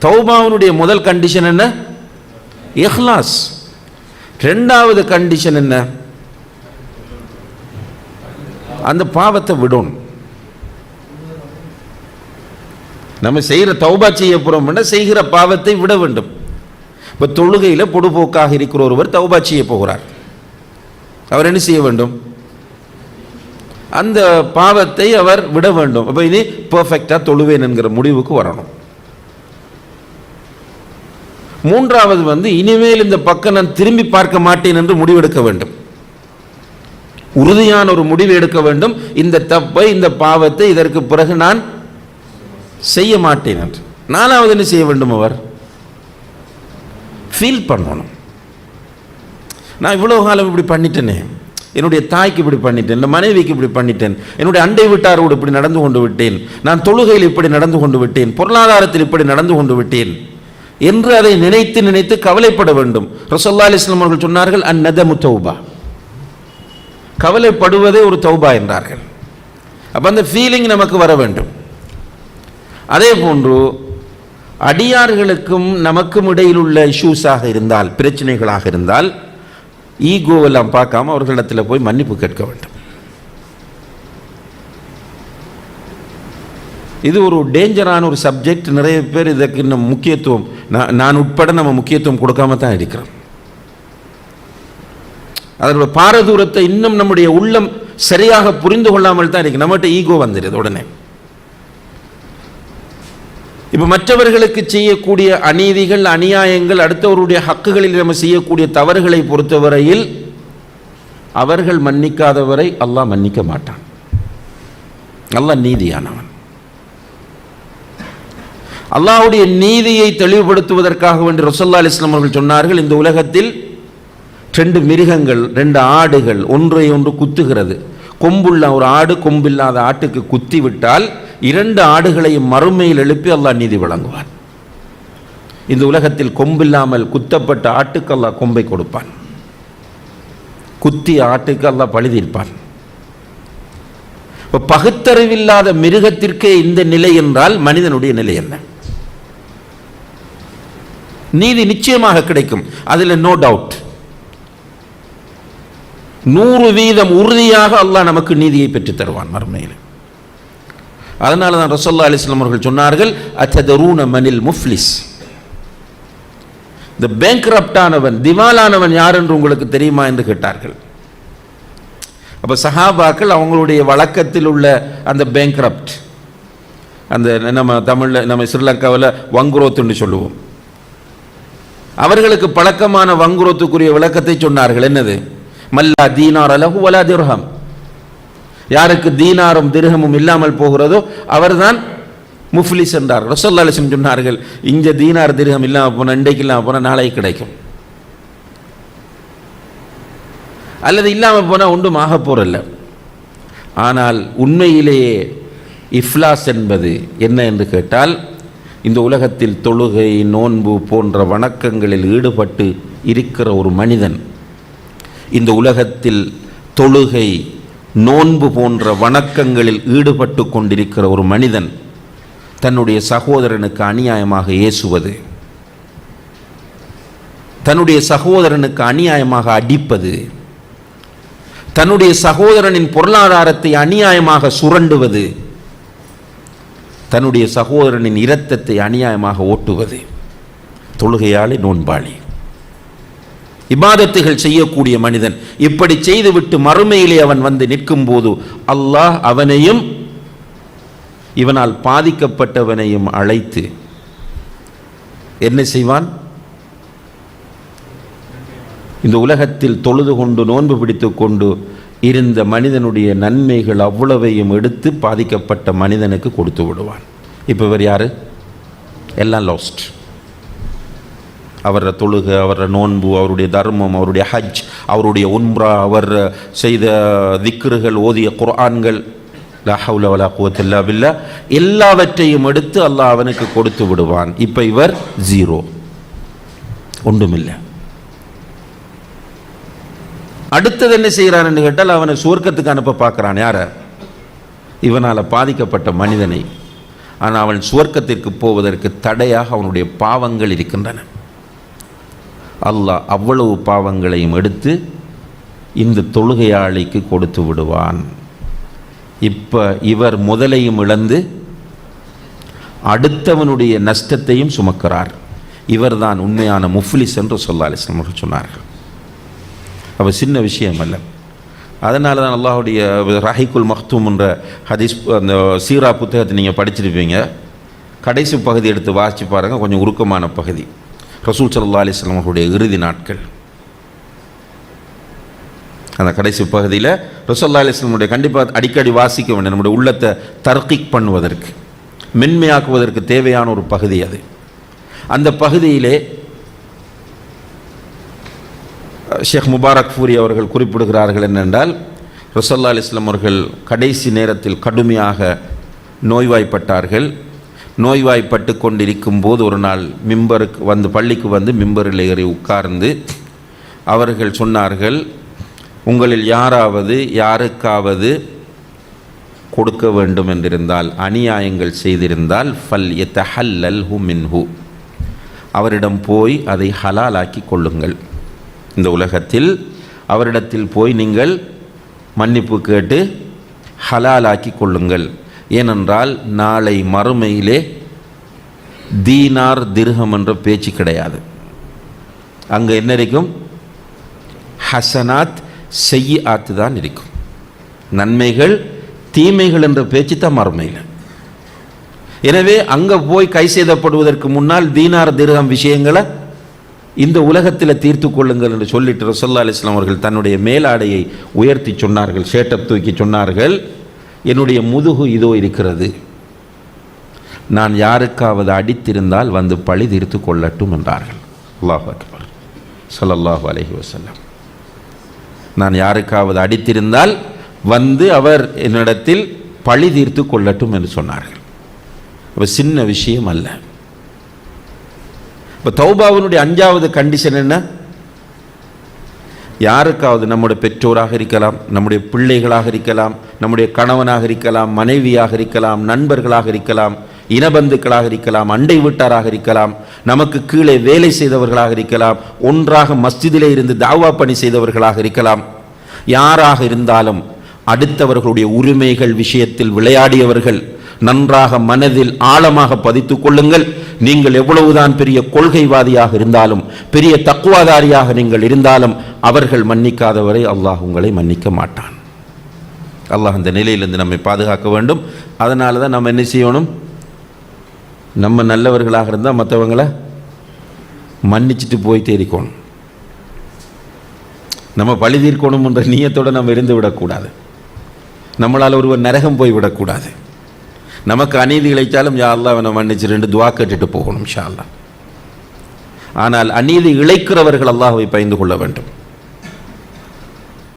தௌபாவுடைய முதல் கண்டிஷன் என்ன? இஹ்லாஸ். ரெண்டாவது கண்டிஷன் என்ன? அந்த பாவத்தை விடணும். நம்ம செய்கிற தௌபா செய்ய போறோம், செய்கிற பாவத்தை விட வேண்டும். இப்போ தொழுகையில் பொடுபோக்காக இருக்கிற ஒருவர் தௌபா செய்ய போகிறார். அவர் என்ன செய்ய வேண்டும்? அந்த பாவத்தை அவர் விட வேண்டும். அப்போ இனி பெர்ஃபெக்டாக தொழுவேன் என்கிற முடிவுக்கு வரணும். மூன்றாவது இனிமேல் இந்த பக்கம் நான் திரும்பி பார்க்க மாட்டேன் என்று முடிவெடுக்க வேண்டும். உறுதியான ஒரு முடிவு எடுக்க வேண்டும். இந்த தப்பை, இந்த பாவத்தை இதற்கு பிறகு நான் செய்ய மாட்டேன் என்று. நாலாவது என்ன செய்ய வேண்டும்? அவர் ஃபீல் பண்ணணும். நான் இவ்வளவு காலம் இப்படி பண்ணிட்டேனே, என்னுடைய தாய்க்கு இப்படி பண்ணிட்டேன், என் மனைவிக்கு இப்படி பண்ணிட்டேன், என்னுடைய அண்டை வீட்டாரோடு இப்படி நடந்து கொண்டு விட்டேன், நான் தொழுகையில் இப்படி நடந்து கொண்டு விட்டேன், பொருளாதாரத்தில் இப்படி நடந்து கொண்டு விட்டேன் என்று அதை நினைத்து நினைத்து கவலைப்பட வேண்டும். ரசூலுல்லாஹி அலைஹி வஸல்லம் அவர்கள் சொன்னார்கள், அந்நதமு தௌபா, கவலைப்படுவதே ஒரு தௌபா என்றார்கள். அப்போ அந்த ஃபீலிங் நமக்கு வர வேண்டும். அதே போன்று அடியார்களுக்கும் நமக்கும் இடையில் உள்ள இஷ்யூஸாக இருந்தால், பிரச்சனைகளாக இருந்தால், ஈகோவெல்லாம் பார்க்காம அவர்களிடத்தில் போய் மன்னிப்பு கேட்க வேண்டும். இது ஒரு டேஞ்சரான ஒரு சப்ஜெக்ட். நிறைய பேர் இதற்கு இன்னும் முக்கியத்துவம், நான் உட்பட நம்ம முக்கியத்துவம் கொடுக்காம தான் இருக்கிறோம். அதோட பாரதூரத்தை இன்னும் நம்முடைய உள்ளம் சரியாக புரிந்து கொள்ளாமல் தான் இருக்கு. நம்மகிட்ட ஈகோ வந்துடுது உடனே. இப்போ மற்றவர்களுக்கு செய்யக்கூடிய அநீதிகள், அநியாயங்கள், அடுத்தவருடைய ஹக்குகளில் நம்ம செய்யக்கூடிய தவறுகளை பொறுத்தவரையில் அவர்கள் மன்னிக்காதவரை அல்லாஹ் மன்னிக்க மாட்டான். அல்லாஹ் நீதியானவன். அல்லாஹ்வுடைய நீதியை தெளிவுபடுத்துவதற்காக வேண்டி ரசூலுல்லாஹி அலைஹி வஸல்லம் அவர்கள் சொன்னார்கள், இந்த உலகத்தில் 2 மிருகங்கள், 2 ஆடுகள் ஒன்றை ஒன்று குத்துகிறது. கொம்புள்ள ஒரு ஆடு கொம்பில்லாத ஆட்டுக்கு குத்தி விட்டால் 2 ஆடுகளையும் மறுமையில் எழுப்பி அல்லாஹ் நீதி வழங்குவான். இந்த உலகத்தில் கொம்பில்லாமல் குத்தப்பட்ட ஆட்டுக்கு அல்லாஹ் கொம்பை கொடுப்பான், குத்திய ஆட்டுக்கு அல்லாஹ் பழி தீர்ப்பான். பகுத்தறிவில்லாத மிருகத்திற்கே இந்த நிலை என்றால் மனிதனுடைய நிலை என்ன? நீதி நிச்சயமாக கிடைக்கும், அதில் நோ டவுட். 100% உறுதியாக அல்லாஹ் நமக்கு நீதியை பெற்று தருவான் மறுமையில். அதனால தான் ரசூலுல்லாஹி அலைஹி வஸல்லம் அவர்கள் சொன்னார்கள், அத்ததரூன மனில் முஃப்லிஸ், இந்த பேங்க்ரப்டானவன், திவாலானவன் யார் என்று உங்களுக்கு தெரியுமா என்று கேட்டார்கள். அப்போ சஹாபாக்கள் அவங்களுடைய வழக்கத்தில் உள்ள அந்த பேங்க்ரப்ட், அந்த நம்ம தமிழில், நம்ம ஸ்ரீலங்காவில் வங்குரோத்துன்னு சொல்லுவோம், அவர்களுக்கு பழக்கமான வங்குரோத்துக்குரிய விளக்கத்தை சொன்னார்கள். என்னது? மல்லா தீனார் அலஹு வலா திர்ஹம், யாருக்கு தீனாரும் திர்ஹமும் இல்லாமல் போகிறதோ அவர்தான் முஃப்லிஸ் என்றார். ரசூலுல்லாஹி அலைஹி வஸல்லம் சொன்னார்கள், இங்க தீனார் திர்ஹம் இல்லாமல் போனால், இன்றைக்கு இல்லாமல் போனால் நாளைக்கு கிடைக்கும், அல்லது இல்லாமல் போனால் ஒன்றும் ஆக போறல்ல. ஆனால் உண்மையிலேயே இஃப்லாஸ் என்பது என்ன என்று கேட்டால், இந்த உலகத்தில் தொழுகை, நோன்பு போன்ற வணக்கங்களில் ஈடுபட்டு இருக்கிற ஒரு மனிதன், இந்த உலகத்தில் தொழுகை, நோன்பு போன்ற வணக்கங்களில் ஈடுபட்டு கொண்டிருக்கிற ஒரு மனிதன் தன்னுடைய சகோதரனுக்கு அநியாயமாக ஏசுவது, தன்னுடைய சகோதரனுக்கு அநியாயமாக அடிப்பது, தன்னுடைய சகோதரனின் பொருளாதாரத்தை அநியாயமாக சுரண்டுவது, தன்னுடைய சகோதரனின் இரத்தத்தை அநியாயமாக ஓட்டுவது, தொழுகையாளி, நோன்பாளி, இபாதத்துகள் செய்யக்கூடிய மனிதன் இப்படி செய்துவிட்டு மறுமையிலே அவன் வந்து நிற்கும் போது அல்லாஹ் அவனையும் இவனால் பாதிக்கப்பட்டவனையும் அழைத்து என்ன செய்வான்? இந்த உலகத்தில் தொழுது கொண்டு நோன்பு பிடித்து கொண்டு இருந்த மனிதனுடைய நன்மைகள் அவ்வளவையும் எடுத்து பாதிக்கப்பட்ட மனிதனுக்கு கொடுத்து விடுவான். இப்போ இவர் யாரு? எல்லாம் லாஸ்ட். அவர தொழுகை, அவர நோன்பு, அவருடைய தர்மம், அவருடைய ஹஜ், அவருடைய உம்ரா, அவர் செய்த திக்ருகள், ஓதிய குர்ஆன்கள், லா ஹவ்ல வலா குவத்த இல்லா பில்லாஹ், எல்லாவற்றையும் எடுத்து அல்லாஹ் அவனுக்கு கொடுத்து விடுவான். இப்போ இவர் 0, ஒன்றுமில்லை. அடுத்தது என்ன செய்கிறான் என்று கேட்டால், அவனை சுவர்க்கத்துக்கு அனுப்ப பார்க்குறான். யார? இவனால் பாதிக்கப்பட்ட மனிதனை. ஆனால் அவன் சுவர்க்கத்திற்கு போவதற்கு தடையாக அவனுடைய பாவங்கள் இருக்கின்றன. அல்லாஹ் அவ்வளவு பாவங்களையும் எடுத்து இந்த தொழுகையாளிக்கு கொடுத்து விடுவான். இப்போ இவர் முதலையும் இழந்து அடுத்தவனுடைய நஷ்டத்தையும் சுமக்கிறார். இவர்தான் உண்மையான முஃப்லிஸ் என்று ஸல்லல்லாஹு அலைஹி வஸல்லம் அவர்கள் சொன்னார்கள். அப்போ சின்ன விஷயம் அல்ல. அதனால தான் அல்லாஹுடைய ரஹீக்குல் மக்தூம் என்ற ஹதீஸ் அந்த சீரா புத்தகத்தை நீங்கள் படிச்சிருப்பீங்க. கடைசி பகுதி எடுத்து வாசித்து பாருங்கள், கொஞ்சம் உருக்கமான பகுதி. ரசூல் ஸல்லல்லாஹு அலைஹி வஸல்லம் அவர்களுடைய இறுதி நாட்கள், அந்த கடைசி பகுதியில் ரசூல் ஸல்லல்லாஹு அலைஹி வஸல்லம் கண்டிப்பாக அடிக்கடி வாசிக்க வேண்டும், நம்முடைய உள்ளத்தை தர்கீக் பண்ணுவதற்கு, மென்மையாக்குவதற்கு தேவையான ஒரு பகுதி அது. அந்த பகுதியிலே ஷேக் முபாரக் ஃபூரி அவர்கள் குறிப்பிடுகிறார்கள் என்னென்றால், ரசூல் ஸல்லல்லாஹு அலைஹி வஸல்லம் அவர்கள் கடைசி நேரத்தில் கடுமையாக நோய்வாய்ப்பட்டார்கள். நோய்வாய்ப்பட்டு கொண்டிருக்கும் போது ஒரு நாள் மிம்பருக்கு வந்து, பள்ளிக்கு வந்து மிம்பரில் ஏறி உட்கார்ந்து அவர்கள் சொன்னார்கள், உங்களில் யாருக்காவது கொடுக்க வேண்டும் என்றிருந்தால், அநியாயங்கள் செய்திருந்தால், ஃபல் யதஹல்லல்ஹு மின்ஹு, அவரிடம் போய் அதை ஹலாலாக்கி கொள்ளுங்கள். இந்த உலகத்தில் அவரிடத்தில் போய் நீங்கள் மன்னிப்பு கேட்டு ஹலாலாக்கி கொள்ளுங்கள். ஏனென்றால் நாளை மறுமையிலே தீனார் திர்ஹம் என்ற பேச்சு கிடையாது. அங்கே என்ன இருக்கும்? ஹசனாத் செய்யாத்து தான் இருக்கும். நன்மைகள் தீமைகள் என்ற பேச்சு தான் மறுமையில். எனவே அங்கே போய் கை செய்தப்படுவதற்கு முன்னால் தீனார் திர்ஹம் விஷயங்களை இந்த உலகத்தில் தீர்த்து கொள்ளுங்கள் என்று சொல்லிட்டு ரசூலுல்லாஹி அலைஹி வஸல்லம் அவர்கள் தன்னுடைய மேலாடையை உயர்த்தி சொன்னார்கள், ஷேட்டப் தூக்கி சொன்னார்கள், என்னுடைய முதுகு இதோ இருக்கிறது, நான் யாருக்காவது அடித்திருந்தால் வந்து பழி தீர்த்து கொள்ளட்டும் என்றார்கள். அல்லாஹு அக்பர், ஸல்லல்லாஹு அலைஹி வஸல்லம். நான் யாருக்காவது அடித்திருந்தால் வந்து அவர் என்னிடத்தில் பழி தீர்த்து கொள்ளட்டும் என்று சொன்னார்கள். அப்போ சின்ன விஷயம் அல்ல. இப்போ தௌபாவினுடைய 5வது கண்டிஷன் என்ன? யாருக்காவது, நம்முடைய பெற்றோராக இருக்கலாம், நம்முடைய பிள்ளைகளாக இருக்கலாம், நம்முடைய கணவனாக இருக்கலாம், மனைவியாக இருக்கலாம், நண்பர்களாக இருக்கலாம், இனபந்துக்களாக இருக்கலாம், அண்டை வீட்டாராக இருக்கலாம், நமக்கு கீழே வேலை செய்தவர்களாக இருக்கலாம், ஒன்றாக மஸ்ஜிதிலே இருந்து தாவா பணி செய்தவர்களாக இருக்கலாம். யாராக இருந்தாலும் அடுத்தவர்களுடைய உரிமைகள் விஷயத்தில் விளையாடியவர்கள் நன்றாக மனதில் ஆழமாக பதித்து கொள்ளுங்கள். நீங்கள் எவ்வளவுதான் பெரிய கொள்கைவாதியாக இருந்தாலும், பெரிய தக்குவாதாரியாக நீங்கள் இருந்தாலும், அவர்கள் மன்னிக்காதவரை அல்லாஹ் உங்களை மன்னிக்க மாட்டான். அல்லாஹ் அந்த நிலையிலிருந்து நம்மை பாதுகாக்க வேண்டும். அதனால தான் நம்ம என்ன செய்யணும்? நம்ம நல்லவர்களாக இருந்தால் மற்றவங்களை மன்னிச்சுட்டு போய் தேடிக்கணும். நம்ம பழி தீர்க்கணும் என்ற நியத்தோடு நம்ம இருந்து விடக்கூடாது. நம்மளால் ஒருவர் நரகம் போய் விடக்கூடாது. நமக்கு அநீதி இழைத்தாலும் யா அல்லாஹ் அவனை மன்னிச்சிருந்து துவா கேட்டுட்டு போகணும் இன்ஷா அல்லாஹ். ஆனால் அநீதி இழைக்கிறவர்கள் அல்லாஹ்வை பயந்து கொள்ள வேண்டும்.